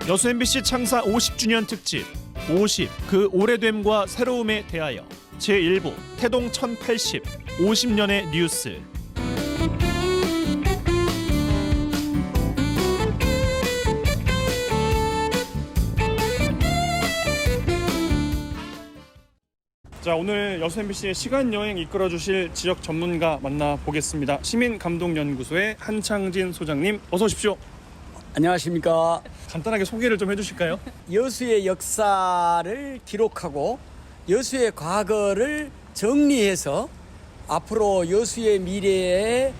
여수 MBC 창사 50주년 특집 50 그 오래됨과 새로움에 대하여 제1부 태동 1080 50년의 뉴스. 자, 오늘 여수 MBC의 시간 여행 이끌어 주실 지역 전문가 만나보겠습니다. 시민감동연구소의 한창진 소장님, 어서 오십시오. 안녕하십니까. 간단하게 소개를 좀 해주실까요? 여수의 역사를 기록하고 여수의 과거를 정리해서 앞으로 여수의 미래에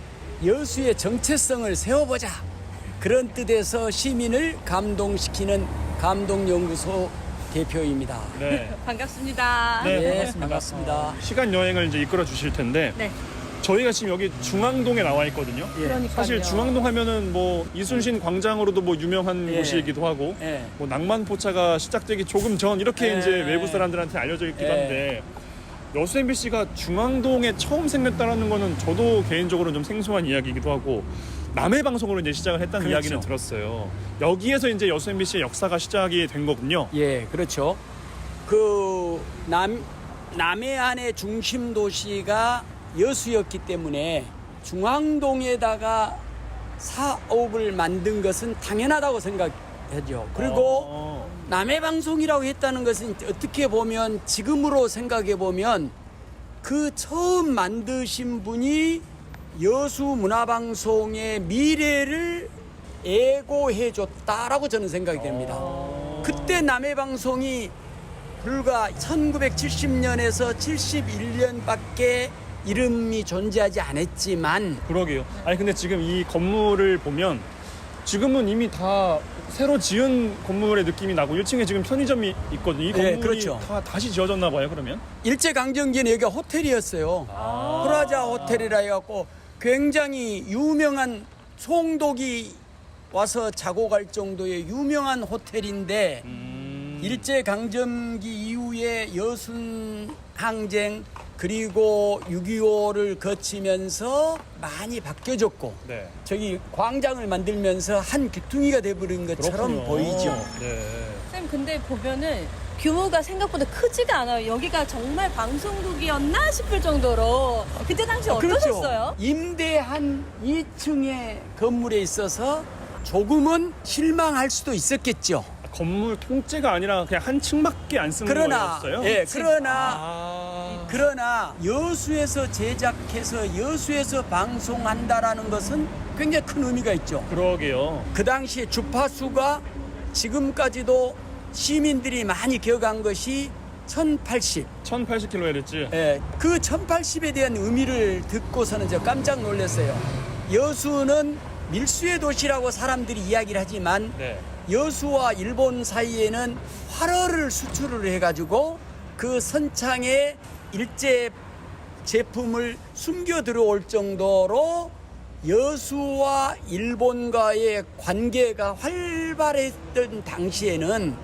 여수의 정체성을 세워보자, 그런 뜻에서 시민을 감동시키는 감동연구소 대표입니다. 네. 반갑습니다. 네, 반갑습니다. 시간 여행을 이제 이끌어 주실 텐데, 네. 저희가 지금 여기 중앙동에 나와 있거든요. 그러니까요. 사실 중앙동 하면은 뭐 이순신 광장으로도 뭐 유명한 예. 곳이기도 하고, 예. 뭐 낭만포차가 시작되기 조금 전 이렇게 예. 이제 외부 사람들한테 알려져 있기도 예. 한데, 여수 MBC가 중앙동에 처음 생겼다는 거는 저도 개인적으로 좀 생소한 이야기이기도 하고, 남해 방송으로 이제 시작을 했다는 그렇죠. 이야기는 들었어요. 여기에서 이제 여수 MBC의 역사가 시작이 된 거군요. 예, 그렇죠. 남해안의 중심 도시가 여수였기 때문에 중앙동에다가 사업을 만든 것은 당연하다고 생각하죠. 그리고 남해방송이라고 했다는 것은 어떻게 보면, 지금으로 생각해 보면 그 처음 만드신 분이 여수문화방송의 미래를 애고해 줬다라고 저는 생각이 됩니다. 그때 남해방송이 불과 1970년에서 71년밖에 이름이 존재하지 않았지만, 그러게요. 아니 근데 지금 이 건물을 보면 지금은 이미 다 새로 지은 건물의 느낌이 나고 1층에 지금 편의점이 있거든요. 이 건물이 그렇죠. 다 다시 지어졌나 봐요, 그러면? 일제강점기에는 여기가 호텔이었어요. 프라자 호텔이라 해갖고 굉장히 유명한, 송독이 와서 자고 갈 정도의 유명한 호텔인데, 일제강점기 이후에 여순항쟁 그리고 6.25를 거치면서 많이 바뀌어졌고, 네. 저기 광장을 만들면서 한 귀퉁이가 돼버린 것처럼 그렇군요. 보이죠. 네. 쌤, 근데 보면은 규모가 생각보다 크지가 않아요. 여기가 정말 방송국이었나 싶을 정도로. 그때 당시 어떠셨어요? 그렇죠. 임대한 2층의 건물에 있어서 조금은 실망할 수도 있었겠죠. 건물 통째가 아니라 그냥 한 층밖에 안 쓰는 그러나, 거였어요? 예, 아. 그러나 여수에서 제작해서 여수에서 방송한다라는 것은 굉장히 큰 의미가 있죠. 그러게요. 그 당시에 주파수가 지금까지도 시민들이 많이 기억한 것이 1080. 1080kHz. 예, 그 1080에 대한 의미를 듣고서는 저 깜짝 놀랐어요. 여수는 밀수의 도시라고 사람들이 이야기를 하지만, 네. 여수와 일본 사이에는 활어를 수출을 해가지고 그 선창에 일제 제품을 숨겨 들어올 정도로 여수와 일본과의 관계가 활발했던 당시에는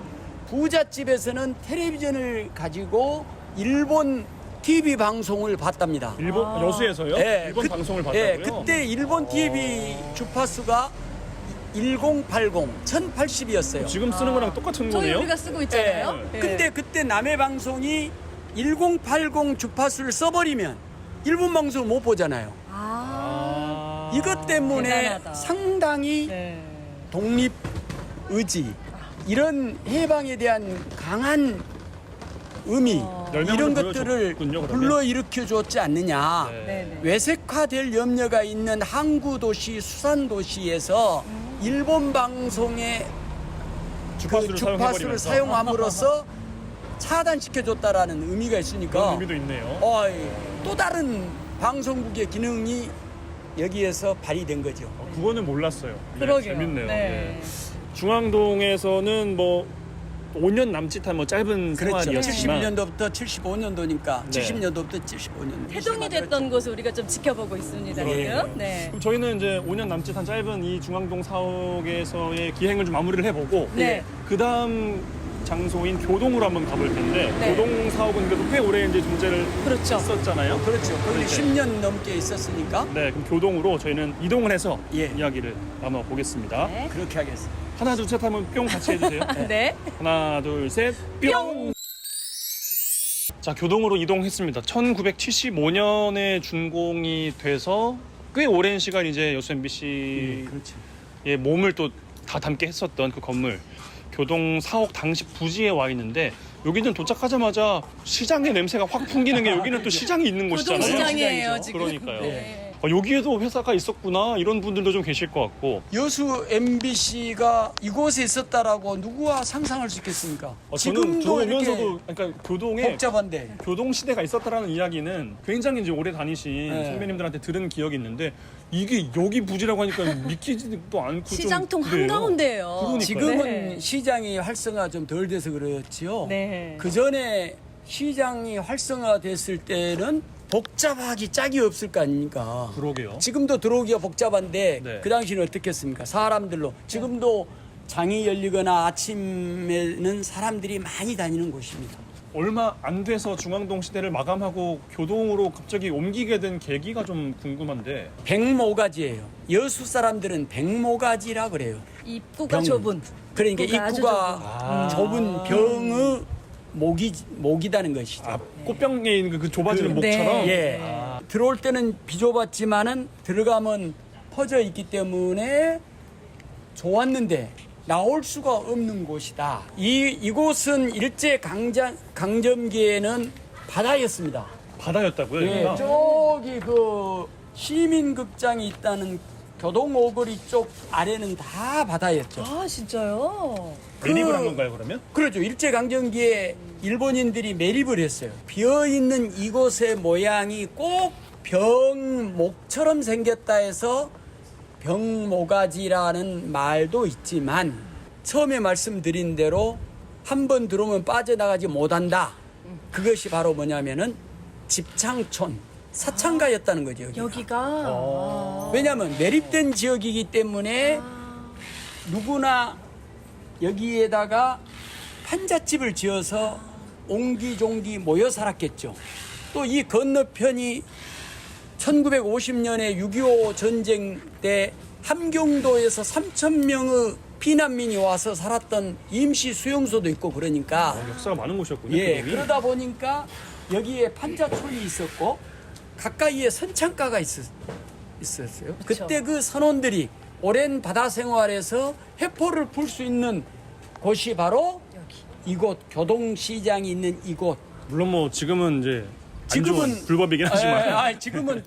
부잣집에서는 텔레비전을 가지고 일본 TV 방송을 봤답니다. 일본 여수에서요? 예, 일본 방송을 봤다고요? 예, 그때 일본 TV 주파수가 1080, 1080이었어요. 지금 쓰는 거랑 똑같은 저희 거네요? 우리가 쓰고 있잖아요. 예. 네. 근데 그때 남해방송이 1080 주파수를 써버리면 일본 방송을 못 보잖아요. 이것 때문에 대단하다. 상당히 네. 독립 의지, 이런 해방에 대한 강한 의미, 열명을 이런 보여줬군요, 것들을 그러면. 불러일으켜 줬지 않느냐. 네. 네네. 외색화될 염려가 있는 항구도시, 수산도시에서 일본 방송의 주파수를 그 주파수를 사용해버리면서. 사용함으로써 차단시켜줬다라는 의미가 그런 있으니까, 의미도 있네요. 또 다른 방송국의 기능이 여기에서 발휘된 거죠. 그거는 몰랐어요. 네, 그러게요. 재밌네요. 네. 네. 중앙동에서는 뭐 5년 남짓한 뭐 짧은 그렇죠. 생활이었지만 71년도부터 75년도니까 네. 70년도부터 75년. 태동이 됐던 곳을 우리가 좀 지켜보고 있습니다. 네. 지금. 네. 그럼 저희는 이제 5년 남짓한 짧은 이 중앙동 사옥에서의 기행을 좀 마무리를 해보고 네. 그 다음 장소인 교동으로 한번 가볼 텐데 네. 교동 사옥은 그래도 꽤 오래 이제 존재를 그렇죠. 했었잖아요. 그렇죠. 거기 네. 10년 넘게 있었으니까 네, 그럼 교동으로 저희는 이동을 해서 예. 이야기를 나눠보겠습니다. 네. 그렇게 하겠습니다. 하나, 둘, 셋 하면 뿅 같이 해주세요. 네. 하나, 둘, 셋, 뿅! 자, 교동으로 이동했습니다. 1975년에 준공이 돼서 꽤 오랜 시간 이제 여수 MBC의 그렇죠. 몸을 또 다 담게 했었던 그 건물. 교동 사옥 당시 부지에 와 있는데 여기는 도착하자마자 시장의 냄새가 확 풍기는 게 여기는 또 시장이 있는 곳이잖아요. 교동시장이에요, 시장이죠. 지금. 그러니까요. 네. 여기에도 회사가 있었구나 이런 분들도 좀 계실 것 같고 여수 MBC가 이곳에 있었다라고 누구와 상상할 수 있겠습니까? 저는 지금도 이렇게 들어오면서도 그러니까 교동에 복잡한데 교동 시대가 있었다라는 이야기는 굉장히 이제 오래 다니신 네. 선배님들한테 들은 기억이 있는데 이게 여기 부지라고 하니까 믿기지도 않고 시장통 좀 그래요. 한가운데예요. 그러니까요. 지금은 네. 시장이 활성화 좀 덜 돼서 그렇지요. 네. 그 전에 시장이 활성화됐을 때는 복잡하기 짝이 없을 거 아닙니까? 그러게요. 지금도 들어오기가 복잡한데 네. 그 당시는 어떻겠습니까? 사람들로 지금도 장이 열리거나 아침에는 사람들이 많이 다니는 곳입니다. 얼마 안 돼서 중앙동 시대를 마감하고 교동으로 갑자기 옮기게 된 계기가 좀 궁금한데 백모가지예요. 여수 사람들은 백모가지라 그래요. 입구가 병. 좁은. 그러니까 입구가 아주 입구가 좁은 병의 목이다는 것이죠. 아, 꽃병에 있는 그 좁아지는 그- 목처럼 예. 들어올 때는 비좁았지만은 들어가면 퍼져 있기 때문에 좋았는데 나올 수가 없는 곳이다. 이곳은 일제 강점기에는 바다였습니다. 바다였다고요. 예, 여기가? 저기 그 시민극장이 있다는 교동 오거리 쪽 아래는 다 바다였죠. 아, 진짜요? 매립을 한 건가요 그러면? 그렇죠. 일제 강점기에 일본인들이 매립을 했어요. 비어 있는 이곳의 모양이 꼭 병목처럼 생겼다 해서 병모가지라는 말도 있지만 처음에 말씀드린 대로 한 번 들어오면 빠져나가지 못한다. 그것이 바로 뭐냐면은 집창촌, 사창가였다는 거죠. 여기가. 여기가. 왜냐하면 매립된 지역이기 때문에 누구나 여기에다가 판잣집을 지어서 옹기종기 모여 살았겠죠. 또 이 건너편이 1950년에 6.25 전쟁 때 함경도에서 3,000명의 피난민이 와서 살았던 임시 수용소도 있고 그러니까 역사가 많은 곳이었군요. 예, 교동이. 그러다 보니까 여기에 판자촌이 있었고 가까이에 선창가가 있었어요. 그쵸. 그때 그 선원들이 오랜 바다 생활에서 회포를 풀 수 있는 곳이 바로 여기. 이곳 교동시장이 있는 이곳. 물론 뭐 지금은 이제 지금은 지금은 불법이긴 하지만 지금은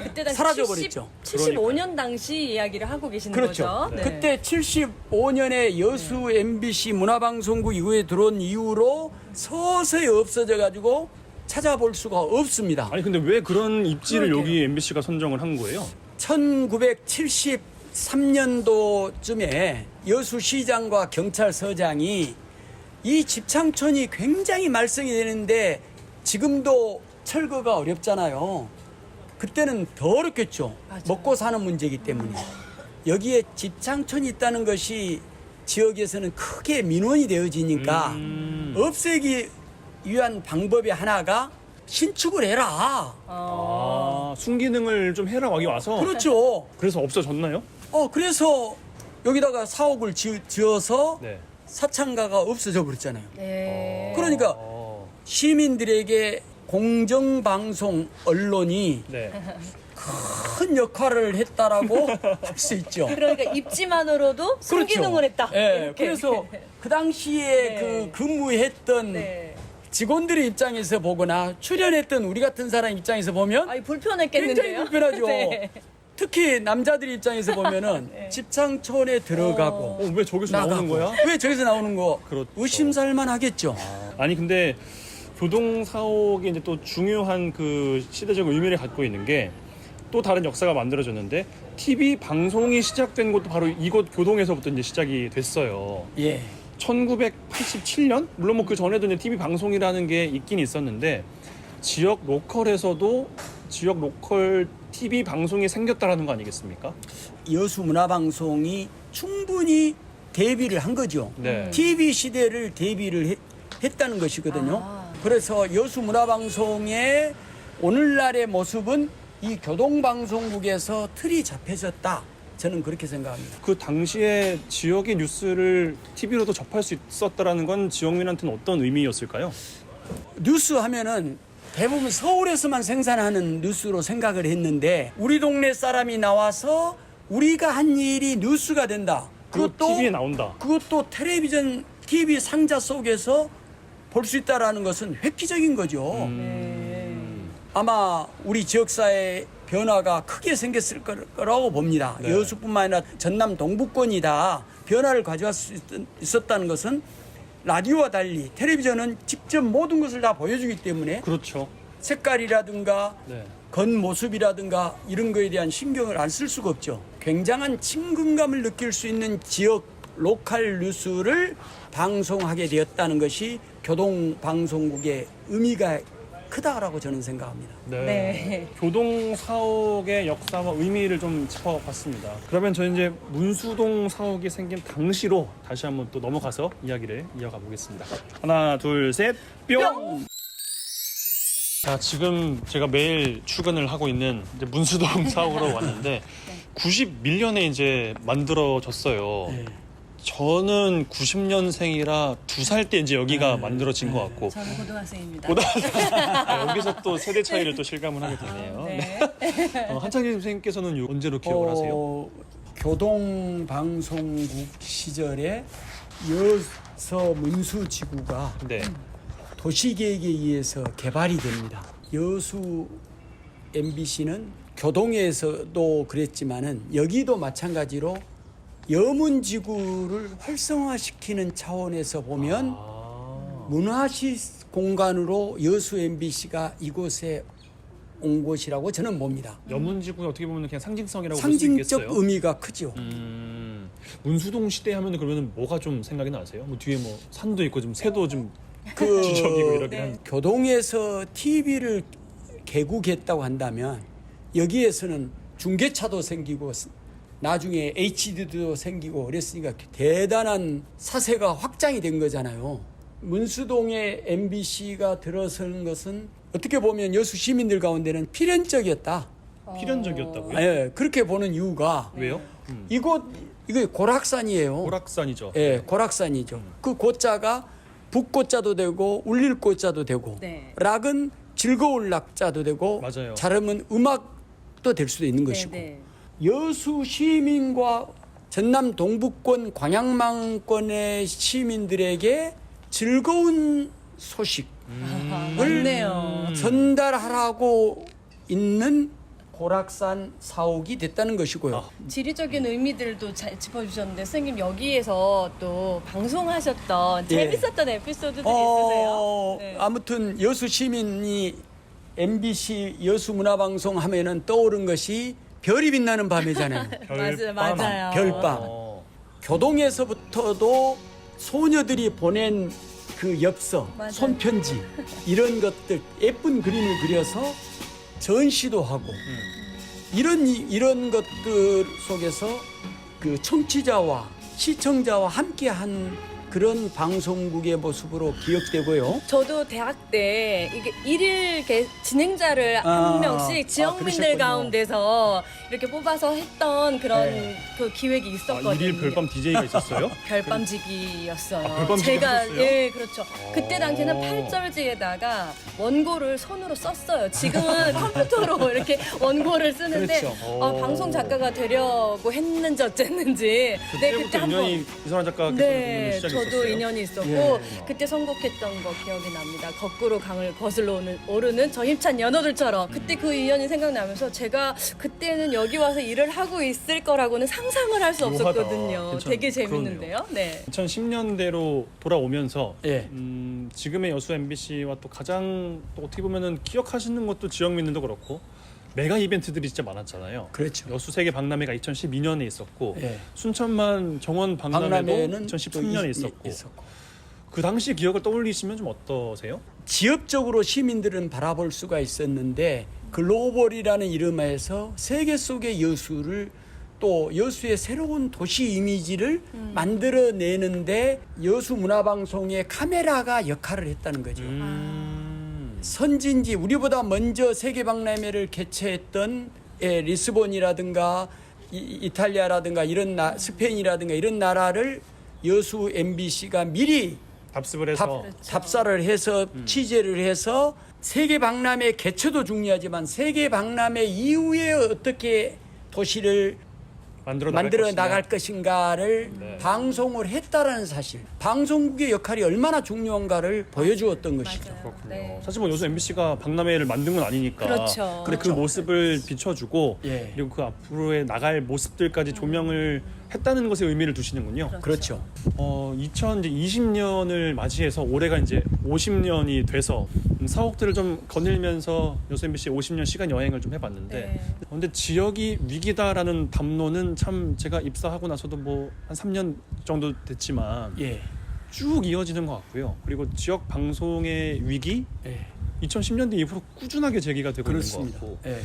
그때 당시 사라져버렸죠. 75년 당시 이야기를 하고 계시는 그렇죠. 거죠. 네. 그때 75년에 여수 MBC 문화방송국 이후에 들어온 이후로 서서히 없어져 가지고 찾아볼 수가 없습니다. 아니 근데 왜 그런 입지를 그러게요. 여기 MBC가 선정을 한 거예요? 1973년도쯤에 여수시장과 경찰서장이 이 집창촌이 굉장히 말썽이 되는데 지금도 철거가 어렵잖아요. 그때는 더 어렵겠죠. 맞아요. 먹고 사는 문제이기 때문에. 여기에 집창촌이 있다는 것이 지역에서는 크게 민원이 되어지니까 없애기 위한 방법의 하나가 신축을 해라. 아, 순기능을 좀 해라 여기 와서. 그렇죠. 그래서 없어졌나요? 그래서 여기다가 사옥을 지어서 네. 사창가가 없어져 버렸잖아요. 네. 그러니까 시민들에게 공정방송 언론이 네. 큰 역할을 했다라고 할 수 있죠. 그러니까 입지만으로도 순기능을 했다. 예, 이렇게. 그래서 그 당시에 네. 그 근무했던 네. 직원들의 입장에서 보거나 출연했던 우리 같은 사람 입장에서 보면 아이 불편했겠는데요. 굉장히 불편하죠. 네. 특히 남자들 입장에서 보면은 집창촌에 들어가고 왜 저기서 나오는 거야? 왜 저기서 나오는 거? 그렇죠. 의심살만 하겠죠. 아니 근데 교동 사옥이 이제 또 중요한 그 시대적 의미를 갖고 있는 게 또 다른 역사가 만들어졌는데 TV 방송이 시작된 것도 바로 이곳 교동에서부터 이제 시작이 됐어요. 예. 1987년? 물론 뭐 그 전에도 이제 TV 방송이라는 게 있긴 있었는데 지역 로컬에서도 지역 로컬 TV 방송이 생겼다라는 거 아니겠습니까? 여수 문화방송이 충분히 대비를 한 거죠. 네. TV 시대를 대비를 했다는 것이거든요. 아. 그래서 여수 문화방송의 오늘날의 모습은 이 교동방송국에서 틀이 잡혀졌다. 저는 그렇게 생각합니다. 그 당시에 지역의 뉴스를 TV로도 접할 수 있었다라는 건 지역민한테는 어떤 의미였을까요? 뉴스 하면은 대부분 서울에서만 생산하는 뉴스로 생각을 했는데 우리 동네 사람이 나와서 우리가 한 일이 뉴스가 된다. 그것도 TV에 나온다. 그것도 텔레비전 TV 상자 속에서 볼 수 있다라는 것은 획기적인 거죠. 네. 아마 우리 지역사회 변화가 크게 생겼을 거라고 봅니다. 네. 여수뿐만 아니라 전남 동부권이 다 변화를 가져갈 수 있었다는 것은 라디오와 달리 텔레비전은 직접 모든 것을 다 보여주기 때문에 그렇죠. 색깔이라든가 네. 겉모습이라든가 이런 거에 대한 신경을 안 쓸 수가 없죠. 굉장한 친근감을 느낄 수 있는 지역 로컬 뉴스를 방송하게 되었다는 것이 교동방송국의 의미가 크다라고 저는 생각합니다. 네. 네. 교동 사옥의 역사와 의미를 좀 짚어봤습니다. 그러면 저는 이제 문수동 사옥이 생긴 당시로 다시 한번 또 넘어가서 이야기를 이어가 보겠습니다. 하나, 둘, 셋, 뿅! 자, 지금 제가 매일 출근을 하고 있는 이제 문수동 사옥으로 왔는데 90밀년에 이제 만들어졌어요. 네. 저는 90년생이라 2살 때 이제 여기가 만들어진 것 같고 저는 고등학생입니다. 여기서 또 세대 차이를 또 실감을 하게 되네요. 네. 한창진 선생님께서는 언제로 기억을 하세요? 교동방송국 시절에 여서 문수지구가 네. 도시계획에 의해서 개발이 됩니다. 여수 MBC는 교동에서도 그랬지만은 여기도 마찬가지로 여문지구를 활성화시키는 차원에서 보면 문화시 공간으로 여수 MBC가 이곳에 온 곳이라고 저는 봅니다. 여문지구가 어떻게 보면 그냥 상징성이라고 볼 수 있겠어요. 상징적 의미가 크죠. 문수동 시대 하면 그러면 뭐가 좀 생각이 나세요? 뭐 뒤에 뭐 산도 있고 좀 새도 좀 그 지적이고 이러긴 네. 한데. 교동에서 TV를 개국했다고 한다면 여기에서는 중계차도 생기고 나중에 HD도 생기고 그랬으니까 대단한 사세가 확장이 된 거잖아요. 문수동에 MBC가 들어서는 것은 어떻게 보면 여수 시민들 가운데는 필연적이었다. 필연적이었다고요? 예, 그렇게 보는 이유가 왜요? 이거 고락산이에요. 오락산이죠. 예, 고락산이죠. 그 고자가 북고자도 되고 울릴 고자도 되고 네. 락은 즐거울 락자도 되고 맞아요. 잘하면 음악도 될 수도 있는 것이고 네. 여수 시민과 전남 동부권 광양망권의 시민들에게 즐거운 소식을 맞네요. 전달하라고 있는 고락산 사옥이 됐다는 것이고요. 지리적인 의미들도 잘 짚어주셨는데 선생님 여기에서 또 방송하셨던 예. 재밌었던 에피소드들이 있으세요? 네. 아무튼 여수 시민이 MBC 여수 문화방송 하면은 떠오른 것이 별이 빛나는 밤이잖아요. 맞아요. 별밤. 교동에서부터도 소녀들이 보낸 그 엽서, 맞아요. 손편지 이런 것들 예쁜 그림을 그려서 전시도 하고 이런 것들 속에서 그 청취자와 시청자와 함께한 그런 방송국의 모습으로 기억되고요. 저도 대학 때 이게 일일 진행자를 한 명씩 지역민들 그러셨군요. 가운데서 이렇게 뽑아서 했던 그런 네. 그 기획이 있었거든요. 일일 별밤 DJ가 있었어요? 별밤지기였어요. 별밤지기 제가 하셨어요? 예 그렇죠. 그때 당시에는 팔절지에다가 원고를 손으로 썼어요. 지금은 컴퓨터로 이렇게 원고를 쓰는데 그렇죠. 방송 작가가 되려고 했는지 어쨌는지 그때부터 인연이 이선환 작가께서 네, 시작이 저도 있었어요? 인연이 있었고 예. 그때 선곡했던 거 기억이 납니다. 거꾸로 강을 거슬러 오르는 저 힘찬 연어들처럼 그때 그 인연이 생각나면서 제가 그때는 여기 와서 일을 하고 있을 거라고는 상상을 할 수 묘하다. 없었거든요. 되게 재밌는데요. 네. 2010년대로 돌아오면서 예. 지금의 여수 MBC와 또 가장 또 어떻게 보면은 기억하시는 것도 지역민들도 그렇고 메가 이벤트들이 진짜 많았잖아요. 그렇죠. 여수 세계 박람회가 2012년에 있었고 예. 순천만 정원 박람회도 박람회는 2013년에 또 있었고 그 당시 기억을 떠올리시면 좀 어떠세요? 지역적으로 시민들은 바라볼 수가 있었는데 글로벌이라는 이름에서 세계 속의 여수를 또 여수의 새로운 도시 이미지를 만들어내는데 여수 문화방송의 카메라가 역할을 했다는 거죠. 선진지 우리보다 먼저 세계박람회를 개최했던 리스본이라든가 이탈리아라든가 이런 스페인이라든가 이런 나라를 여수 MBC가 미리 답습을 해서 답사를 해서 취재를 해서 세계박람회 개최도 중요하지만 세계박람회 이후에 어떻게 도시를 만들어 나갈 것인가를 네. 방송을 했다라는 사실, 방송국의 역할이 얼마나 중요한가를 보여주었던 것이죠. 맞아요. 그렇군요. 네. 사실 뭐 요새 MBC가 박람회를 만든 건 아니니까. 그렇죠. 근데 그 모습을 비춰주고 예. 그리고 그 앞으로의 나갈 모습들까지 조명을 했다는 것에 의미를 두시는군요. 그렇죠. 2020년을 맞이해서 올해가 이제 50년이 돼서 사옥들을 좀 거닐면서 요새 MBC 50년 시간 여행을 좀 해봤는데 네. 근데 지역이 위기다라는 담론은 참 제가 입사하고 나서도 뭐 한 3년 정도 됐지만 예. 쭉 이어지는 것 같고요. 그리고 지역 방송의 위기 예. 2010년대 이후로 꾸준하게 제기가 되고 그렇습니다. 있는 것 같고 예.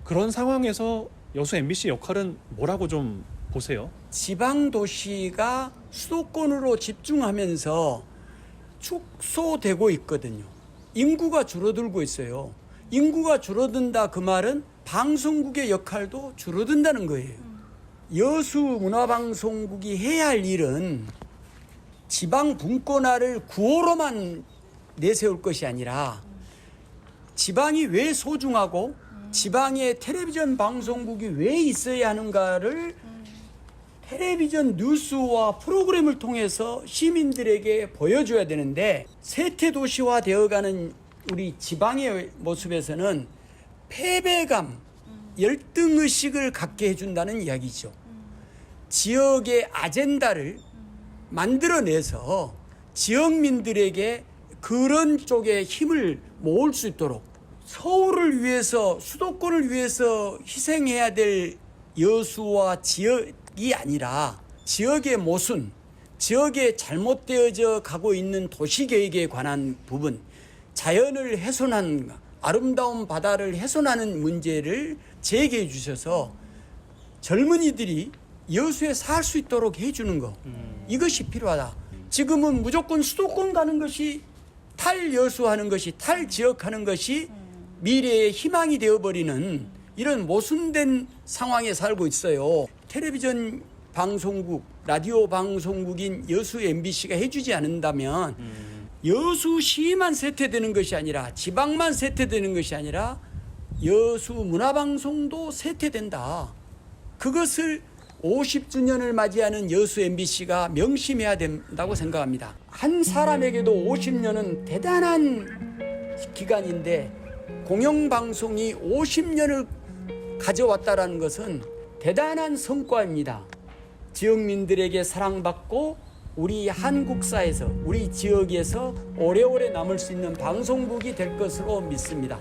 그런 상황에서 여수 MBC 역할은 뭐라고 좀 보세요? 지방 도시가 수도권으로 집중하면서 축소되고 있거든요. 인구가 줄어들고 있어요. 인구가 줄어든다 그 말은 방송국의 역할도 줄어든다는 거예요. 여수 문화방송국이 해야 할 일은 지방 분권화를 구호로만 내세울 것이 아니라 지방이 왜 소중하고 지방의 텔레비전 방송국이 왜 있어야 하는가를 텔레비전 뉴스와 프로그램을 통해서 시민들에게 보여줘야 되는데 세태도시화 되어가는 우리 지방의 모습에서는 패배감, 열등의식을 갖게 해준다는 이야기죠. 지역의 아젠다를 만들어내서 지역민들에게 그런 쪽에 힘을 모을 수 있도록 서울을 위해서 수도권을 위해서 희생해야 될 여수와 지역이 아니라 지역의 모순, 지역에 잘못되어져 가고 있는 도시계획에 관한 부분, 자연을 훼손한 아름다운 바다를 훼손하는 문제를 제기해 주셔서 젊은이들이 여수에 살 수 있도록 해주는 거, 이것이 필요하다. 지금은 무조건 수도권 가는 것이 탈여수하는 것이 탈지역하는 것이 미래의 희망이 되어버리는 이런 모순된 상황에 살고 있어요. 텔레비전 방송국, 라디오 방송국인 여수 MBC가 해주지 않는다면 여수시만 세퇴되는 것이 아니라 지방만 세퇴되는 것이 아니라 여수 문화방송도 세퇴된다. 그것을 50주년을 맞이하는 여수 MBC가 명심해야 된다고 생각합니다. 한 사람에게도 50년은 대단한 기간인데 공영방송이 50년을 가져왔다는 것은 대단한 성과입니다. 지역민들에게 사랑받고 우리 한국사에서 우리 지역에서 오래오래 남을 수 있는 방송국이 될 것으로 믿습니다.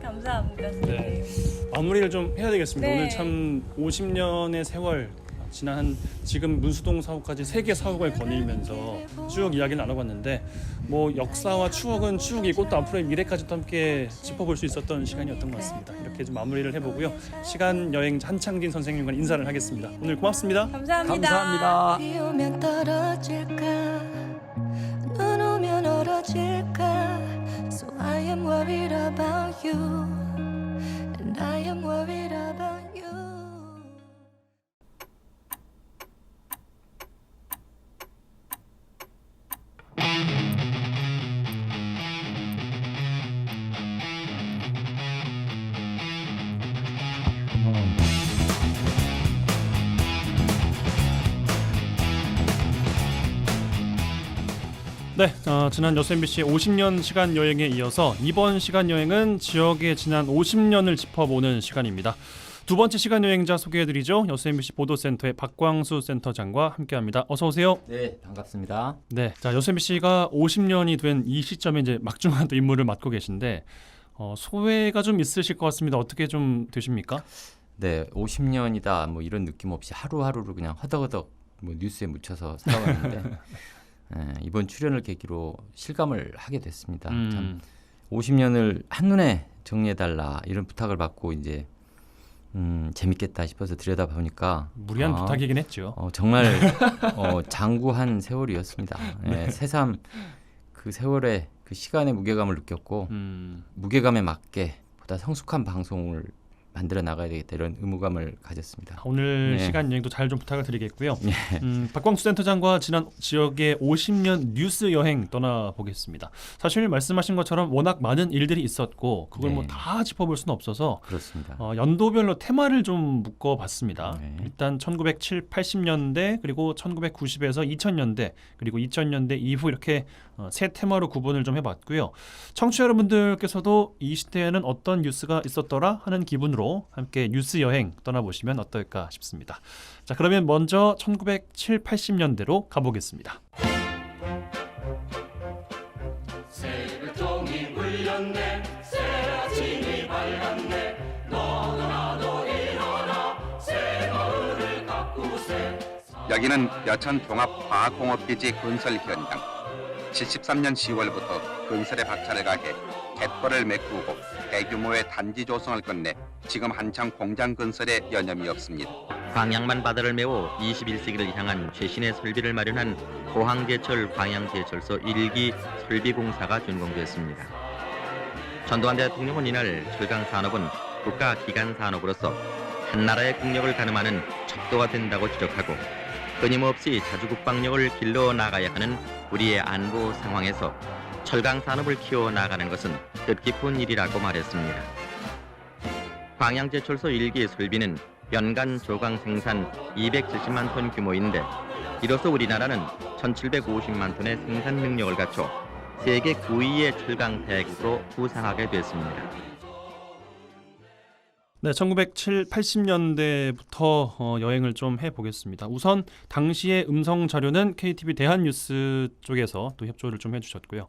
감사합니다, 선생님. 네. 마무리를 좀 해야 되겠습니다. 네. 오늘 참 50년의 세월 지난 지금 문수동 사옥까지 3개 사옥을 거닐면서 쭉 이야기를 나눠봤는데 뭐 역사와 추억은 추억이고 또 앞으로의 미래까지도 함께 짚어볼 수 있었던 시간이었던 것 같습니다. 이렇게 좀 마무리를 해보고요. 시간 여행 한창진 선생님과 인사를 하겠습니다. 오늘 고맙습니다. 감사합니다. 감사합니다. 비 오면 떨어질까 눈 오면 얼어질까 So I am worried about you And I am worried about you 네, 지난 여수 MBC의 50년 시간 여행에 이어서 이번 시간 여행은 지역의 지난 50년을 짚어보는 시간입니다. 두 번째 시간 여행자 소개해드리죠. 여수 MBC 보도센터의 박광수 센터장과 함께합니다. 어서 오세요. 네, 반갑습니다. 네, 자 여수 MBC가 50년이 된 이 시점에 이제 막중한 또 임무를 맡고 계신데 소회가 좀 있으실 것 같습니다. 어떻게 좀 되십니까? 네, 50년이다 뭐 이런 느낌 없이 하루하루를 그냥 허덕허덕 뭐 뉴스에 묻혀서 살아왔는데 이번 출연을 계기로 실감을 하게 됐습니다. 참 50년을 한눈에 정리해달라 이런 부탁을 받고 이제 재밌겠다 싶어서 들여다 보니까 무리한 부탁이긴 했죠. 정말 장구한 세월이었습니다. 예, 새삼 그 세월의 그 시간의 무게감을 느꼈고 무게감에 맞게 보다 성숙한 방송을 만들어 나가야 되겠다 이런 의무감을 가졌습니다. 오늘 네. 시간 여행도 잘 좀 부탁을 드리겠고요. 박광수 센터장과 지난 지역의 50년 뉴스 여행 떠나보겠습니다. 사실 말씀하신 것처럼 워낙 많은 일들이 있었고 그걸 네. 뭐 다 짚어볼 수는 없어서 그렇습니다. 연도별로 테마를 좀 묶어봤습니다. 네. 일단 1970, 80년대 그리고 1990에서 2000년대 그리고 2000년대 이후 이렇게 세 테마로 구분을 좀 해봤고요. 청취자 여러분들께서도 이 시대에는 어떤 뉴스가 있었더라 하는 기분으로 함께 뉴스 여행 떠나보시면 어떨까 싶습니다. 자, 그러면 먼저 1970, 80년대로 가보겠습니다. 여기는 여천 종합과학공업기지 건설 현장. 73년 10월부터 건설에 박차를 가해 갯벌을 메꾸고 대규모의 단지 조성을 끝내 지금 한창 공장 건설에 여념이 없습니다. 광양만 바다를 메워 21세기를 향한 최신의 설비를 마련한 포항제철 광양제철소 1기 설비공사가 준공됐습니다. 전두환 대통령은 이날 철강 산업은 국가 기간 산업으로서 한 나라의 국력을 가늠하는 척도가 된다고 지적하고 끊임없이 자주국방력을 길러 나가야 하는 우리의 안보 상황에서 철강 산업을 키워 나가는 것은 뜻깊은 일이라고 말했습니다. 광양제철소 1기 설비는 연간 조강 생산 270만 톤 규모인데 이로써 우리나라는 1750만 톤의 생산 능력을 갖춰 세계 9위의 철강 대국으로 부상하게 됐습니다. 네, 1970, 80년대부터 여행을 좀 해보겠습니다. 우선 당시의 음성 자료는 KTV 대한뉴스 쪽에서 또 협조를 좀 해주셨고요.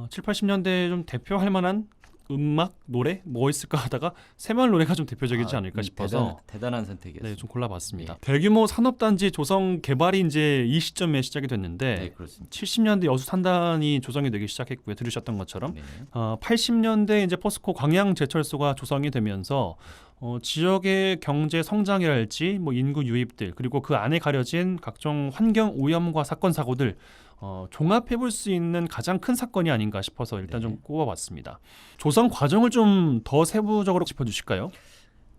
7, 80년대 좀 대표할 만한 음악, 노래 뭐 있을까 하다가 새마을 노래가 좀 대표적이지 않을까 싶어서 대단한 선택이었습니다. 네, 좀 골라봤습니다. 네. 대규모 산업단지 조성 개발이 이제 이 시점에 시작이 됐는데 네, 그렇습니다. 70년대 여수 산단이 조성이 되기 시작했고요. 들으셨던 것처럼 네. 80년대 이제 포스코 광양 제철소가 조성이 되면서 지역의 경제 성장이랄지 뭐 인구 유입들 그리고 그 안에 가려진 각종 환경 오염과 사건 사고들 종합해 볼 수 있는 가장 큰 사건이 아닌가 싶어서 일단 네. 좀 꼽아봤습니다. 조성 과정을 좀 더 세부적으로 짚어주실까요?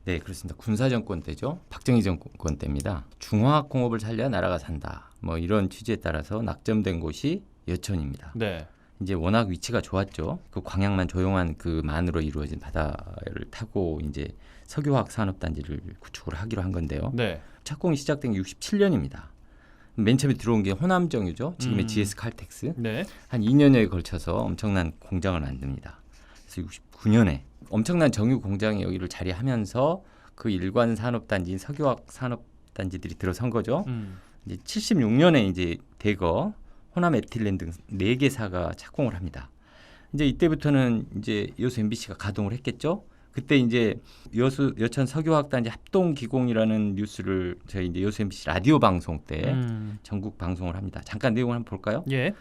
네, 그렇습니다. 군사 정권 때죠. 박정희 정권 때입니다. 중화학공업을 살려야 나라가 산다. 뭐 이런 취지에 따라서 낙점된 곳이 여천입니다. 네. 이제 워낙 위치가 좋았죠. 그 광양만 조용한 그만으로 이루어진 바다를 타고 이제 석유화학 산업단지를 구축을 하기로 한 건데요. 네. 착공이 시작된 게 67년입니다. 맨 처음에 들어온 게 호남정유죠. 지금의 GS 칼텍스. 네. 한 2년여에 걸쳐서 엄청난 공장을 만듭니다. 그래서 69년에 엄청난 정유 공장이 여기를 자리하면서 그 일관 산업단지인 석유화학 산업단지들이 들어선 거죠. 이제 76년에 이제 대거 호남 에틸렌 등 4개사가 착공을 합니다. 이제 이때부터는 이제 여수 MBC가 가동을 했겠죠. 그때 이제 여천 석유화학단지 합동기공이라는 뉴스를 저희 이제 여수 MBC 라디오 방송 때 전국 방송을 합니다. 잠깐 내용을 한번 볼까요? 예.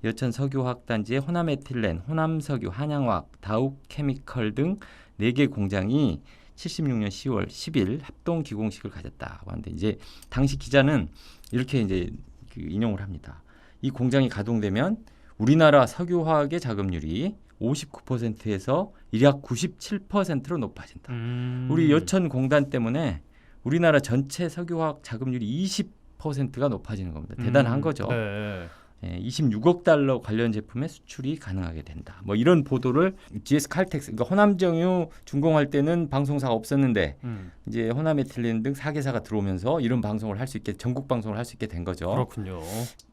여천 석유화학단지의 호남에틸렌, 호남석유, 한양화학, 다우케미컬 등 4개 공장이 76년 10월 10일 합동 기공식을 가졌다고 하는데 이제 당시 기자는 이렇게 이제 인용을 합니다. 이 공장이 가동되면 우리나라 석유화학의 자금률이 59%에서 약 97%로 높아진다. 우리 여천 공단 때문에 우리나라 전체 석유화학 자금률이 20%가 높아지는 겁니다. 대단한 거죠. 네. 26억 달러 관련 제품의 수출이 가능하게 된다. 뭐 이런 보도를 GS 칼텍스, 그러니까 호남정유 준공할 때는 방송사가 없었는데 이제 호남에틸렌 등 4개사가 들어오면서 이런 방송을 할 수 있게 전국 방송을 할 수 있게 된 거죠. 그렇군요.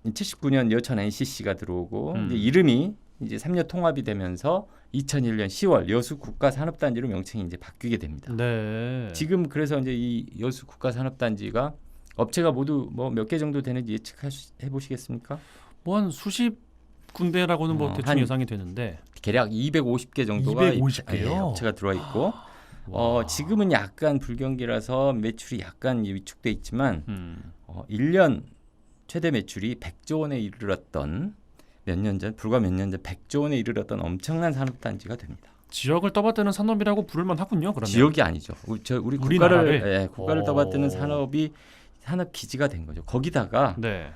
79년 여천 NCC가 들어오고 이제 이름이 이제 3년 통합이 되면서 2001년 10월 여수 국가산업단지로 명칭이 이제 바뀌게 됩니다. 네. 지금 그래서 이제 이 여수 국가산업단지가 업체가 모두 뭐 몇 개 정도 되는지 예측해 보시겠습니까? 뭐 한 수십 군데라고는 뭐 대충 한 예상이 되는데 대략 250개 정도가 250개요? 업체가 들어와 있고 지금은 약간 불경기라서 매출이 약간 위축돼 있지만 1년 최대 매출이 100조 원에 이르렀던 불과 몇 년 전 100조 원에 이르렀던 엄청난 산업단지가 됩니다. 지역을 떠받드는 산업이라고 부를만 하군요. 그러면 지역이 아니죠. 우리 우리나라를? 국가를 떠받드는 산업이 산업 기지가 된 거죠. 거기다가 네.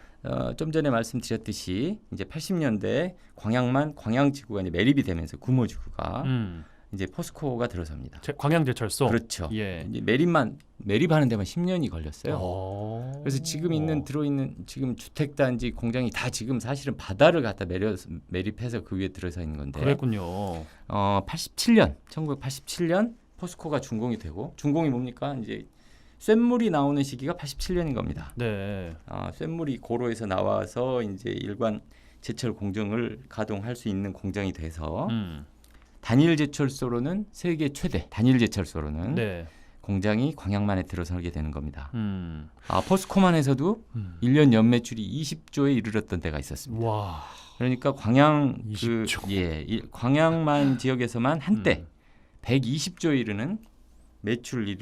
좀 전에 말씀드렸듯이 이제 80년대 광양지구가 이제 매립이 되면서 구모지구가 이제 포스코가 들어섭니다. 광양제철소. 그렇죠. 예. 이제 매립하는 데만 10년이 걸렸어요. 그래서 지금 들어있는 지금 주택단지 공장이 다 지금 사실은 바다를 갖다 매립해서 그 위에 들어서 있는 건데. 그랬군요. 1987년 포스코가 준공이 되고, 준공이 뭡니까? 이제 쇳물이 나오는 시기가 87년인 겁니다. 네. 쇳물이 고로에서 나와서 이제 일관 제철 공정을 가동할 수 있는 공장이 돼서 단일 제철소로는 세계 최대 단일 제철소로는 네. 공장이 광양만에 들어서게 되는 겁니다. 포스코만 해서도 1년 연매출이 20조에 이르렀던 때가 있었습니다. 와. 그러니까 광양만 지역에서만 한때 120조에 이르는 매출을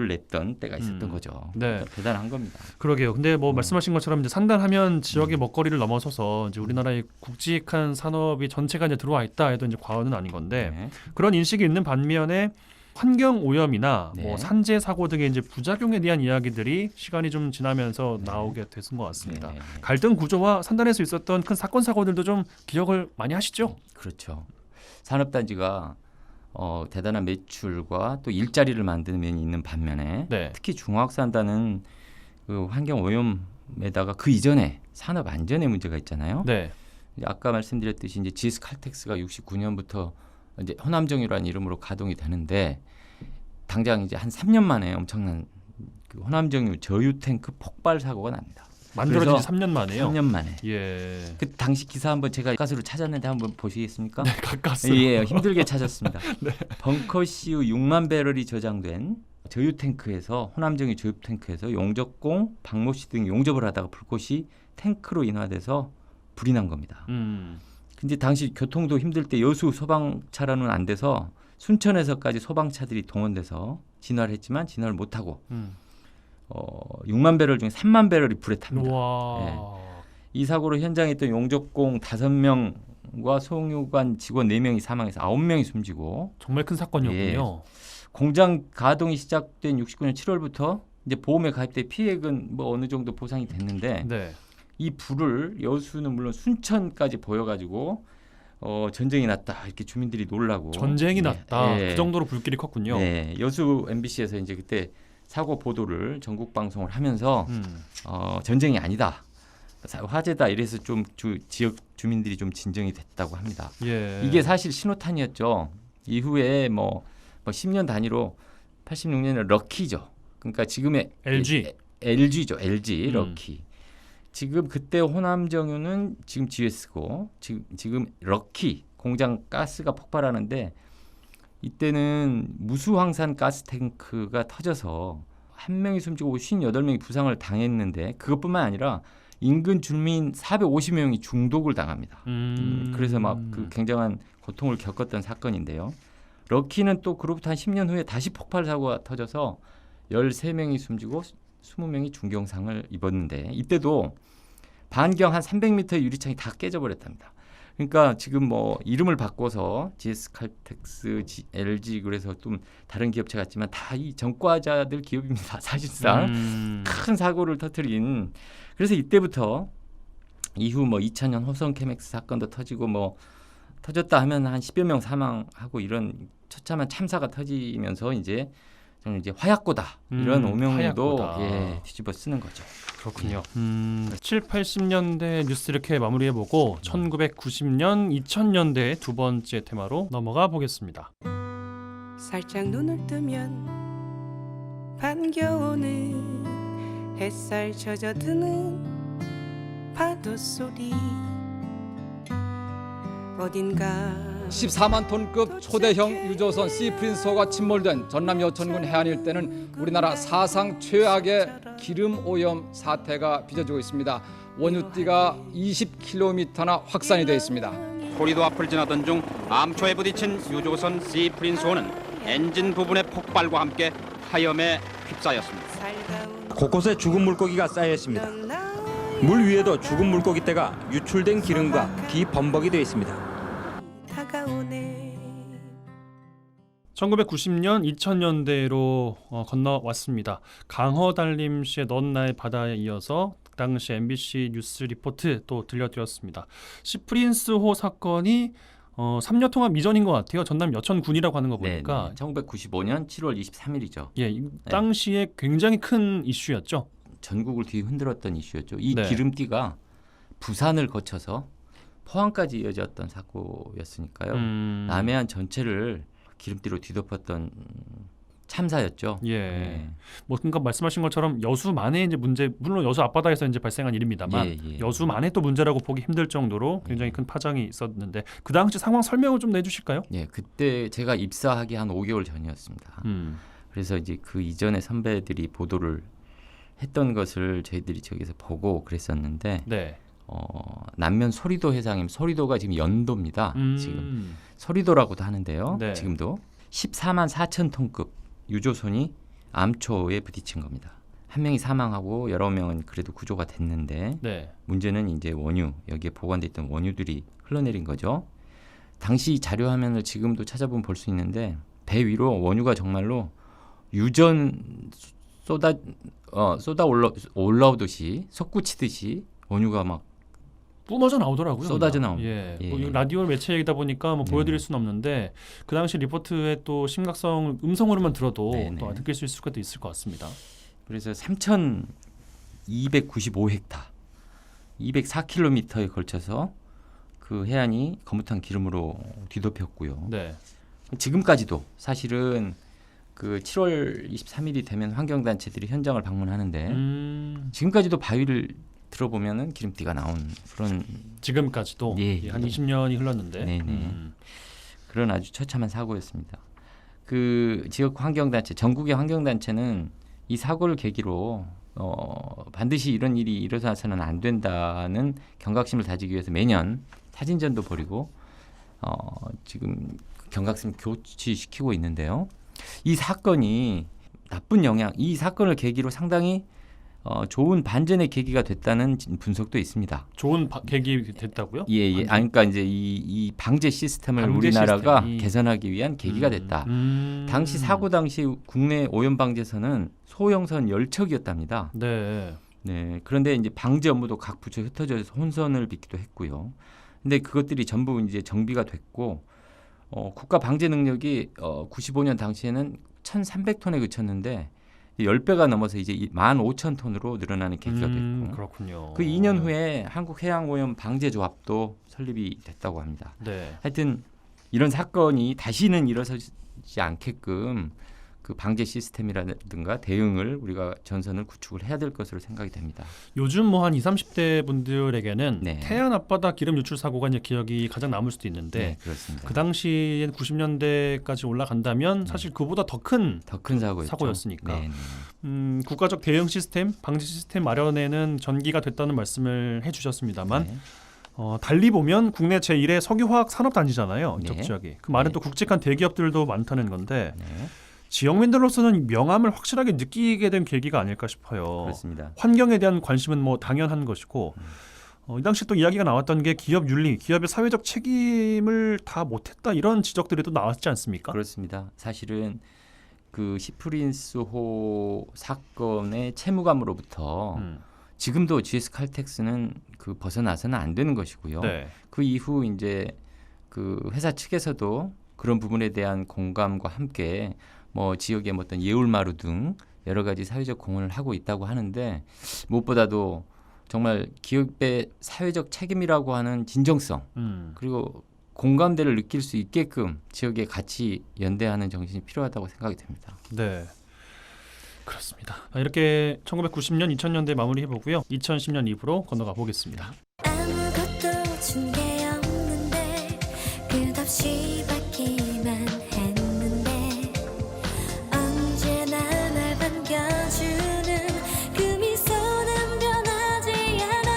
냈던 때가 있었던 거죠. 네. 대단한 겁니다. 그러게요. 근데 뭐 말씀하신 것처럼 이제 산단하면 지역의 먹거리를 넘어서서 이제 우리나라의 굵직한 산업이 전체가 이제 들어와 있다 해도 이제 과언은 아닌 건데 네. 그런 인식이 있는 반면에 환경 오염이나 네. 뭐 산재 사고 등의 이제 부작용에 대한 이야기들이 시간이 좀 지나면서 나오게 됐은 것 같습니다. 네. 갈등 구조와 산단에서 있었던 큰 사건 사고들도 좀 기억을 많이 하시죠? 그렇죠. 산업단지가 대단한 매출과 또 일자리를 만드는 면이 있는 반면에 네. 특히 중화학산단은 그 환경 오염에다가 그 이전에 산업 안전의 문제가 있잖아요. 네. 이제 아까 말씀드렸듯이 이제 GS 칼텍스가 69년부터 이제 호남정유라는 이름으로 가동이 되는데 당장 이제 한 3년 만에 엄청난 그 호남정유 저유 탱크 폭발 사고가 납니다. 만들어진 지 3년 만에요. 3년 만에. 예. 그 당시 기사 한번 제가 가수로 찾았는데 한번 보시겠습니까? 네, 가까스로. 예, 힘들게 찾았습니다. 네. 벙커CU 6만 배럴이 저장된 저유 탱크에서 호남정유 저유 탱크에서 용접공, 박모씨 등 용접을 하다가 불꽃이 탱크로 인화돼서 불이 난 겁니다. 근데 당시 교통도 힘들 때 여수 소방차로는 안 돼서 순천에서까지 소방차들이 동원돼서 진화를 했지만 진화를 못하고 6만 배럴 중에 3만 배럴이 불에 탑니다. 와. 예. 이 사고로 현장에 있던 용접공 5명과 송유관 직원 4명이 사망해서 9명이 숨지고 정말 큰 사건이었군요. 공장 가동이 시작된 69년 7월부터 이제 보험에 가입돼 피해액은 뭐 어느 정도 보상이 됐는데 네. 이 불을 여수는 물론 순천까지 보여가지고 전쟁이 났다 이렇게 주민들이 놀라고 전쟁이 났다. 예. 그 정도로 불길이 컸군요. 네, 여수 MBC에서 이제 그때 사고 보도를 전국 방송을 하면서 전쟁이 아니다, 화재다 이래서 좀 지역 주민들이 좀 진정이 됐다고 합니다. 예. 이게 사실 신호탄이었죠. 이후에 뭐 10년 단위로 86년에 럭키죠. 그러니까 지금의 LG죠. LG 럭키. 지금 그때 호남정유는 지금 GS고 지금 럭키 공장 가스가 폭발하는데 이때는 무수황산 가스 탱크가 터져서 한 명이 숨지고 58명이 부상을 당했는데 그것뿐만 아니라 인근 주민 450명이 중독을 당합니다. 그래서 막 그 굉장한 고통을 겪었던 사건인데요. 럭키는 또 그로부터 한 10년 후에 다시 폭발 사고가 터져서 13명이 숨지고 20명이 중경상을 입었는데 이때도 반경 한 300m 유리창이 다 깨져버렸답니다. 그러니까 지금 뭐 이름을 바꿔서 GS 칼텍스, LG 그래서 좀 다른 기업체 같지만 다 이 전과자들 기업입니다. 사실상 큰 사고를 터뜨린. 그래서 이때부터 이후 뭐 2000년 호성 케맥스 사건도 터지고 뭐 터졌다 하면 한 10여 명 사망하고 이런 처참한 참사가 터지면서 이제 저는 이제 화약고다 이런 오명도 뒤집어 쓰는 거죠. 그렇군요. 7, 80년대 뉴스 이렇게 마무리해보고 1990년, 2000년대 두 번째 테마로 넘어가 보겠습니다. 살짝 눈을 뜨면 반겨오는 햇살 젖어드는 파도 소리 어딘가 14만 톤급 초대형 유조선 시프린소가 침몰된 전남 여천군 해안 일대는 우리나라 사상 최악의 기름 오염 사태가 빚어지고 있습니다. 원유띠가 20km나 확산이 되어 있습니다. 호리도 앞을 지나던 중 암초에 부딪힌 유조선 시프린소는 엔진 부분의 폭발과 함께 하염에 휩싸였습니다. 곳곳에 죽은 물고기가 쌓여 있습니다. 물 위에도 죽은 물고기 떼가 유출된 기름과 비범벅이 되어 있습니다. 다가오네 1990년, 2000년대로 건너왔습니다. 강허달림 씨의 넌 나의 바다에 이어서 당시 MBC 뉴스 리포트 또 들려드렸습니다. 시프린스호 사건이 3년 통합 이전인 것 같아요. 전남 여천군이라고 하는 거 보니까. 1995년 7월 23일이죠. 예, 당시에 굉장히 큰 이슈였죠. 전국을 뒤흔들었던 이슈였죠. 이 네. 기름띠가 부산을 거쳐서 포항까지 이어졌던 사고였으니까요. 남해안 전체를 기름띠로 뒤덮었던 참사였죠. 예. 네. 뭐 그러니까 말씀하신 것처럼 여수만의 이제 문제, 물론 여수 앞바다에서 이제 발생한 일입니다만 여수만의 또 문제라고 보기 힘들 정도로 굉장히 큰 파장이 있었는데 그 당시 상황 설명을 좀 내주실까요? 예, 그때 제가 입사하기 한 5개월 전이었습니다. 그래서 이제 그 이전에 선배들이 보도를 했던 것을 저희들이 저기서 보고 그랬었는데 네. 남면 소리도 해상임, 소리도가 지금 연도입니다. 지금 소리도라고도 하는데요. 네. 지금도 14만 4천 톤급 유조선이 암초에 부딪힌 겁니다. 한 명이 사망하고 여러 명은 그래도 구조가 됐는데 네. 문제는 이제 원유, 여기에 보관돼 있던 원유들이 흘러내린 거죠. 당시 자료 화면을 지금도 찾아보면 볼 수 있는데 배 위로 원유가 정말로 유전 쏟아 올라오듯이 솟구치듯이 원유가 막 뿜어져 나오더라고요. 쏟아져 나옵니다. 예. 예. 뭐 라디오 매체이다 보니까 뭐 보여드릴 수는 없는데 그 당시 리포트의 또 심각성 음성으로만 들어도 네네. 또 느낄 수 있을 것도 있을 것 같습니다. 그래서 3,295헥타, 204km에 걸쳐서 그 해안이 거뭇한 기름으로 뒤덮였고요. 네. 지금까지도 사실은 그 7월 23일이 되면 환경단체들이 현장을 방문하는데 지금까지도 바위를 들어보면은 기름띠가 나온 그런 지금까지도 예, 한 20년이 흘렀는데 네네. 그런 아주 처참한 사고였습니다. 그 지역 환경단체, 전국의 환경단체는 이 사고를 계기로 반드시 이런 일이 일어나서는 안 된다는 경각심을 다지기 위해서 매년 사진전도 벌이고 지금 경각심 교취시키고 있는데요. 이 사건이 나쁜 영향, 이 사건을 계기로 상당히 좋은 반전의 계기가 됐다는 분석도 있습니다. 좋은 계기 됐다고요? 예. 그러니까 이제 이 방제 시스템을 방제 우리나라가 시스템이. 개선하기 위한 계기가 됐다. 당시 사고 당시 국내 오염 방제선은 소형선 10척이었답니다. 네. 네. 그런데 이제 방제 업무도 각 부처에 흩어져서 혼선을 빚기도 했고요. 근데 그것들이 전부 이제 정비가 됐고 국가 방제 능력이 95년 당시에는 1,300톤에 그쳤는데 10배가 넘어서 이제 15,000톤으로 늘어나는 계기가 됐고 그렇군요. 그 2년 후에 한국해양오염 방제조합도 설립이 됐다고 합니다. 네. 하여튼 이런 사건이 다시는 일어서지 않게끔 그 방제 시스템이라든가 대응을 우리가 전선을 구축을 해야 될 것으로 생각이 됩니다. 요즘 뭐 한 20, 30대 분들에게는 네. 태안 앞바다 기름 유출 사고가 이제 기억이 가장 남을 수도 있는데 네, 그렇습니다. 그 당시엔 90년대까지 올라간다면 사실 그보다 더 큰 사고였으니까. 네. 국가적 대응 시스템, 방지 시스템 마련에는 전기가 됐다는 말씀을 해주셨습니다만 네. 달리 보면 국내 제1의 석유화학 산업단지잖아요. 네. 이쪽 지역이. 그 많은 또 굵직한 대기업들도 많다는 건데 네. 지역민들로서는 명암을 확실하게 느끼게 된 계기가 아닐까 싶어요. 그렇습니다. 환경에 대한 관심은 뭐 당연한 것이고 이 당시 또 이야기가 나왔던 게 기업 윤리, 기업의 사회적 책임을 다 못했다 이런 지적들이 또 나왔지 않습니까? 그렇습니다. 사실은 그 시프린스호 사건의 채무감으로부터 지금도 GS 칼텍스는 그 벗어나서는 안 되는 것이고요. 네. 그 이후 이제 그 회사 측에서도 그런 부분에 대한 공감과 함께 뭐 지역의 어떤 예울마루 등 여러 가지 사회적 공헌을 하고 있다고 하는데 무엇보다도 정말 기업의 사회적 책임이라고 하는 진정성 그리고 공감대를 느낄 수 있게끔 지역에 같이 연대하는 정신이 필요하다고 생각이 됩니다. 네. 그렇습니다. 이렇게 1990년, 2000년대 마무리해보고요. 2010년 2부로 건너가 보겠습니다. 아무것도 준 게 없는데 끝없이 받기만 했는데 언제나 날 반겨주는 그 미소는 변하지 않아.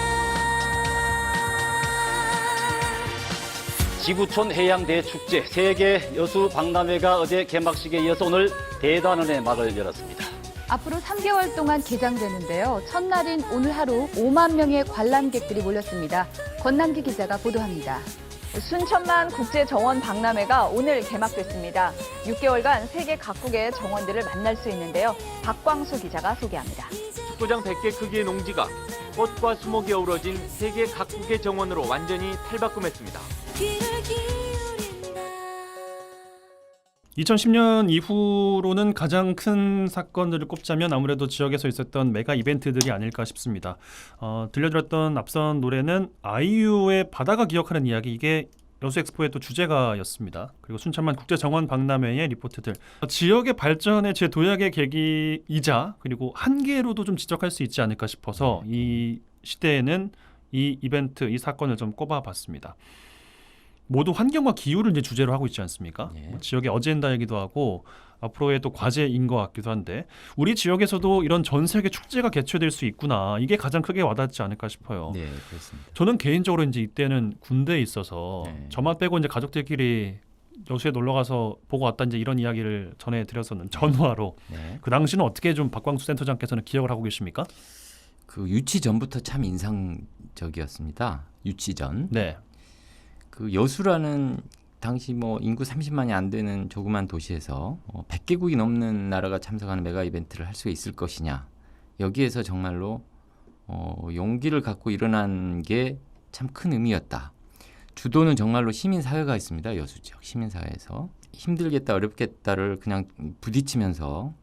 지구촌 해양대축제 세계 여수 박람회가 어제 개막식에 이어서 오늘 대단원의 막을 열었습니다. 앞으로 3개월 동안 개장되는데요. 첫날인 오늘 하루 5만 명의 관람객들이 몰렸습니다. 권남기 기자가 보도합니다. 순천만 국제정원 박람회가 오늘 개막됐습니다. 6개월간 세계 각국의 정원들을 만날 수 있는데요. 박광수 기자가 소개합니다. 축구장 100개 크기의 농지가 꽃과 수목이 어우러진 세계 각국의 정원으로 완전히 탈바꿈했습니다. 2010년 이후로는 가장 큰 사건들을 꼽자면 아무래도 지역에서 있었던 메가 이벤트들이 아닐까 싶습니다. 들려드렸던 앞선 노래는 아이유의 바다가 기억하는 이야기, 이게 여수 엑스포의 또 주제가였습니다. 그리고 순천만 국제정원 박람회의 리포트들, 지역의 발전의 제 도약의 계기이자 그리고 한계로도 좀 지적할 수 있지 않을까 싶어서 이 시대에는 이 이벤트, 이 사건을 좀 꼽아봤습니다. 모두 환경과 기후를 이제 주제로 하고 있지 않습니까? 네. 지역의 어젠다이기도 하고 앞으로의 또 과제인 것 같기도 한데, 우리 지역에서도 이런 전 세계 축제가 개최될 수 있구나, 이게 가장 크게 와닿지 않을까 싶어요. 네, 그렇습니다. 저는 개인적으로 이제 이때는 군대에 있어서 네. 저만 빼고 이제 가족들끼리 여수에 놀러 가서 보고 왔다, 이제 이런 이야기를 전해드렸었는 전화로. 네. 그 당시는 어떻게 좀 박광수 센터장께서는 기억을 하고 계십니까? 그 유치 전부터 참 인상적이었습니다. 유치 전. 네. 그 여수라는 당시 뭐 인구 30만이 안 되는 조그만 도시에서 100개국이 넘는 나라가 참석하는 메가 이벤트를 할 수 있을 것이냐. 여기에서 정말로 용기를 갖고 일어난 게 참 큰 의미였다. 주도는 정말로 시민사회가 있습니다. 여수 지역 시민사회에서. 힘들겠다 어렵겠다를 그냥 부딪히면서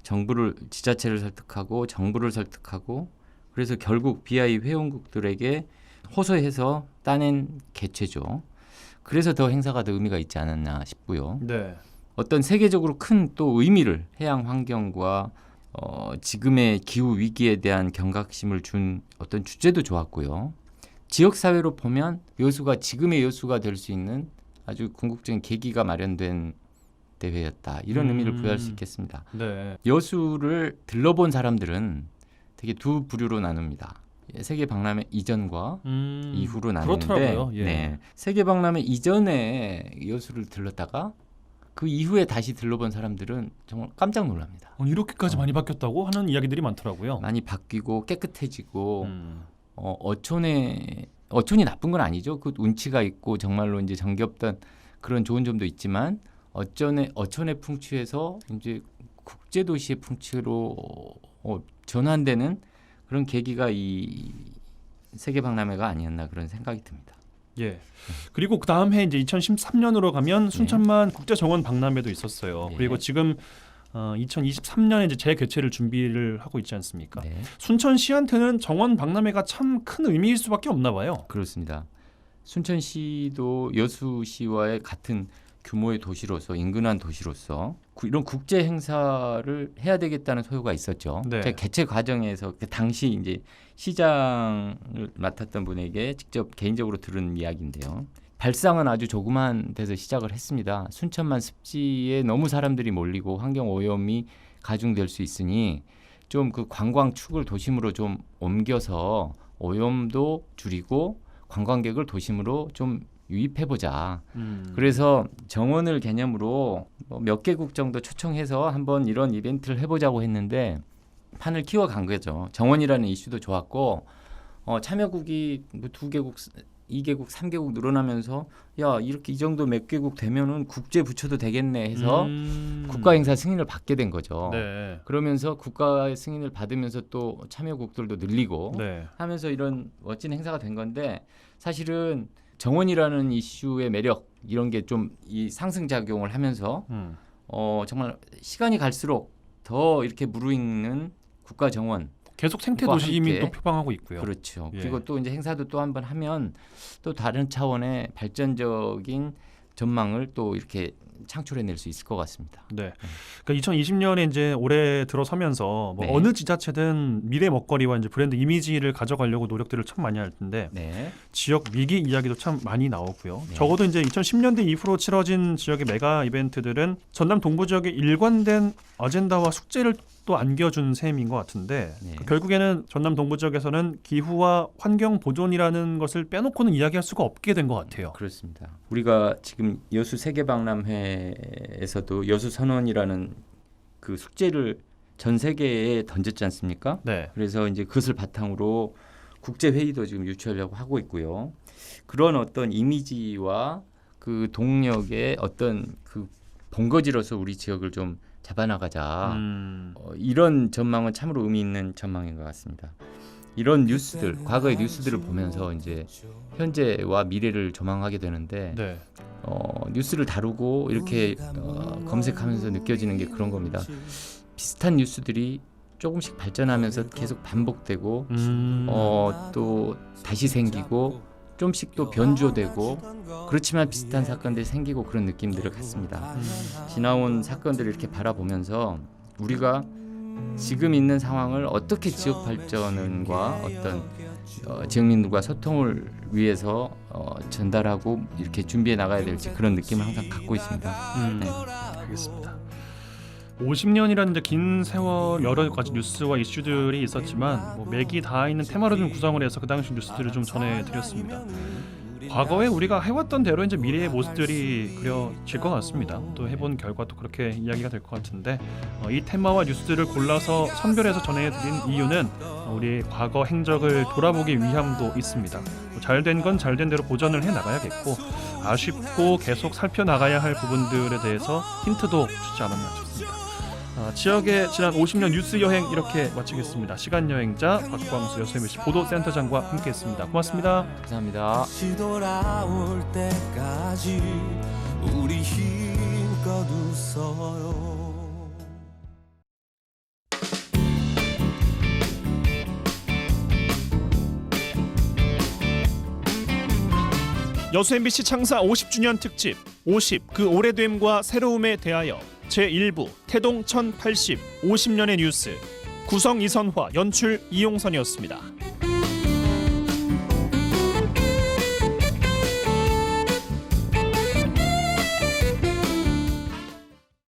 정부를, 지자체를 설득하고 정부를 설득하고, 그래서 결국 BI 회원국들에게 호소해서 따낸 개최죠. 그래서 더 행사가 더 의미가 있지 않았나 싶고요. 네. 어떤 세계적으로 큰 또 의미를, 해양 환경과 지금의 기후 위기에 대한 경각심을 준 어떤 주제도 좋았고요. 지역 사회로 보면 여수가 지금의 여수가 될 수 있는 아주 궁극적인 계기가 마련된 대회였다. 이런 의미를 부여할 수 있겠습니다. 네. 여수를 들러본 사람들은 되게 두 부류로 나눕니다. 세계 박람회 이전과 이후로 나누는데, 그렇더라고요. 예. 네, 세계 박람회 이전에 여수를 들렀다가 그 이후에 다시 들러본 사람들은 정말 깜짝 놀랍니다. 이렇게까지 많이 바뀌었다고 하는 이야기들이 많더라고요. 많이 바뀌고 깨끗해지고 어촌이 나쁜 건 아니죠. 그 운치가 있고 정말로 이제 정겹던 그런 좋은 점도 있지만 어촌의 풍취에서 이제 국제 도시의 풍취로 전환되는 그런 계기가 이 세계 박람회가 아니었나 그런 생각이 듭니다. 예. 그리고 그 다음 해 이제 2013년으로 가면 순천만 국제정원 박람회도 있었어요. 네. 그리고 지금 2023년에 이제 재개최를 준비를 하고 있지 않습니까? 네. 순천시한테는 정원 박람회가 참 큰 의미일 수밖에 없나 봐요. 그렇습니다. 순천시도 여수시와의 같은 규모의 도시로서, 인근한 도시로서 이런 국제 행사를 해야 되겠다는 소요가 있었죠. 네. 제가 개최 과정에서 그 당시 이제 시장을 맡았던 분에게 직접 개인적으로 들은 이야기인데요. 발상은 아주 조그만 데서 시작을 했습니다. 순천만 습지에 너무 사람들이 몰리고 환경 오염이 가중될 수 있으니 좀 그 관광 축을 도심으로 좀 옮겨서 오염도 줄이고 관광객을 도심으로 좀 유입해보자. 그래서 정원을 개념으로 몇 개국 정도 초청해서 한번 이런 이벤트를 해보자고 했는데 판을 키워간 거죠. 정원이라는 이슈도 좋았고 참여국이 뭐 2개국, 2개국, 3개국 늘어나면서 야 이렇게 이 정도 몇 개국 되면은 국제 붙여도 되겠네 해서 국가 행사 승인을 받게 된 거죠. 네. 그러면서 국가의 승인을 받으면서 또 참여국들도 늘리고 네. 하면서 이런 멋진 행사가 된 건데, 사실은 정원이라는 이슈의 매력 이런 게 좀 이 상승 작용을 하면서 정말 시간이 갈수록 더 이렇게 무르익는 국가 정원 계속 생태 도시 이미 또 표방하고 있고요. 그렇죠. 예. 그리고 또 이제 행사도 또 한 번 하면 또 다른 차원의 발전적인 전망을 또 이렇게 창출해낼 수 있을 것 같습니다. 네. 그러니까 2020년에 이제 올해 들어서면서 뭐 네. 어느 지자체든 미래 먹거리와 이제 브랜드 이미지를 가져가려고 노력들을 참 많이 할 텐데 네. 지역 위기 이야기도 참 많이 나오고요. 네. 적어도 이제 2010년대 이후로 치러진 지역의 메가 이벤트들은 전남 동부 지역의 일관된 어젠다와 숙제를 또 안겨준 셈인 것 같은데 네. 결국에는 전남 동부 지역에서는 기후와 환경 보존이라는 것을 빼놓고는 이야기할 수가 없게 된 것 같아요. 그렇습니다. 우리가 지금 여수 세계박람회에서도 여수 선언이라는 그 숙제를 전 세계에 던졌지 않습니까? 네. 그래서 이제 그것을 바탕으로 국제 회의도 지금 유치하려고 하고 있고요. 그런 어떤 이미지와 그 동력의 어떤 그 본거지로서 우리 지역을 좀 잡아나가자. 이런 전망은 참으로 의미 있는 전망인 것 같습니다. 이런 뉴스들, 과거의 뉴스들을 보면서 이제 현재와 미래를 조망하게 되는데 네. 뉴스를 다루고 이렇게 검색하면서 느껴지는 게 그런 겁니다. 비슷한 뉴스들이 조금씩 발전하면서 계속 반복되고 또 다시 생기고 좀씩 또 변조되고 그렇지만 비슷한 사건들이 생기고 그런 느낌들을 갖습니다. 지나온 사건들을 이렇게 바라보면서 우리가 지금 있는 상황을 어떻게 지역 발전과 어떤 지역민들과 소통을 위해서 전달하고 이렇게 준비해 나가야 될지 그런 느낌을 항상 갖고 있습니다. 네. 알겠습니다. 50년이라는 이제 긴 세월 여러 가지 뉴스와 이슈들이 있었지만 뭐 맥이 다 있는 테마로 좀 구성을 해서 그 당시 뉴스들을 좀 전해드렸습니다. 과거에 우리가 해왔던 대로 이제 미래의 모습들이 그려질 것 같습니다. 또 해본 결과도 그렇게 이야기가 될 것 같은데 이 테마와 뉴스들을 골라서 선별해서 전해드린 이유는 우리 과거 행적을 돌아보기 위함도 있습니다. 잘된 건 잘된 대로 보전을 해나가야겠고 아쉽고 계속 살펴나가야 할 부분들에 대해서 힌트도 주지 않았나 싶습니다. 지역의 지난 50년 뉴스 여행 이렇게 마치겠습니다. 시간여행자 박광수 여수MBC 보도센터장과 함께했습니다. 고맙습니다. 감사합니다. 돌아올 때까지 우리 힘껏 웃어요. 여수MBC 창사 50주년 특집 50 그 오래됨과 새로움에 대하여 제1부 태동 1080 50년의 뉴스 구성 이선화 연출 이용선이었습니다.